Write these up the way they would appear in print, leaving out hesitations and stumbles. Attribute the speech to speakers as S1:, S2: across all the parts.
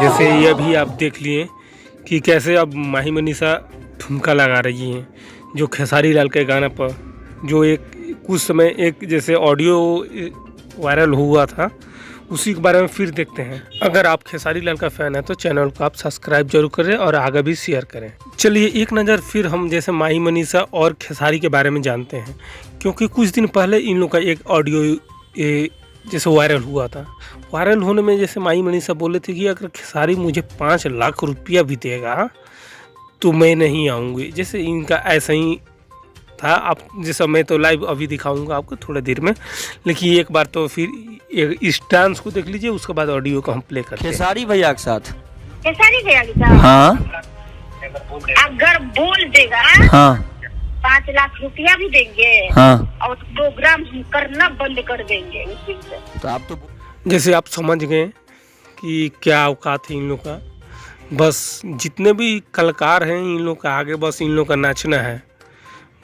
S1: जैसे ये भी आप देख लिए कि कैसे अब माही मनीषा ठुमका लगा रही हैं, जो खेसारी लाल के गाना पर जो एक कुछ समय एक जैसे ऑडियो वायरल हुआ था, उसी के बारे में फिर देखते हैं। अगर आप खेसारी लाल का फ़ैन है तो चैनल को आप सब्सक्राइब जरूर करें और आगे भी शेयर करें। चलिए एक नज़र फिर हम जैसे माही मनीषा और खेसारी के बारे में जानते हैं, क्योंकि कुछ दिन पहले इन लोग का एक ऑडियो जैसे वायरल हुआ था। वायरल होने में जैसे माही मनीषा बोले थे कि अगर खेसारी मुझे 5 लाख रुपया भी देगा तो मैं नहीं आऊँगी। जैसे इनका ऐसा ही था। आप जैसा मैं तो लाइव अभी दिखाऊंगा आपको थोड़ा देर में, लेकिन एक बार तो फिर इस डांस को देख लीजिए, उसके बाद ऑडियो को हम प्ले करते हैं।
S2: खेसारी भैया के साथ।
S3: खेसारी भैया के साथ?
S2: हाँ।
S3: अगर बोल देगा
S2: हाँ
S3: 5 लाख रुपया भी देंगे।
S2: हाँ।
S3: और प्रोग्राम हम करना बंद कर देंगे उसी से।
S2: तो आप तो
S1: जैसे आप समझ गए कि क्या औकात है इन लोग का। बस जितने भी कलाकार हैं इन लोग का आगे बस इन लोग का नाचना है,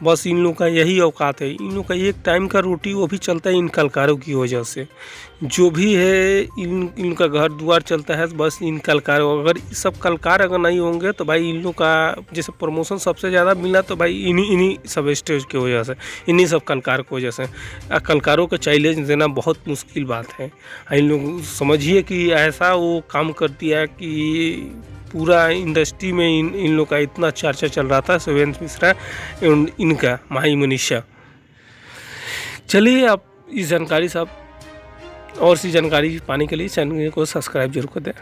S1: बस इन लोग का यही औकात है। इन लोग का एक टाइम का रोटी वो भी चलता है इन कलाकारों की वजह से। जो भी है इनका घर द्वार चलता है बस इन कलाकारों। अगर सब कलाकार अगर नहीं होंगे तो भाई इन लोग का जैसे प्रमोशन सबसे ज़्यादा मिला तो भाई इन्हीं सब स्टेज की वजह से, इन्हीं सब कलाकार की वजह से। कलाकारों को चैलेंज देना बहुत मुश्किल बात है। इन लोग समझिए कि ऐसा वो काम कर दिया है कि पूरा इंडस्ट्री में इन लोग का इतना चर्चा चल रहा था, सुवेंद्र मिश्रा एवं इनका माही मनीषा। चलिए आप इस जानकारी साहब और सी जानकारी पाने के लिए चैनल को सब्सक्राइब जरूर कर दें।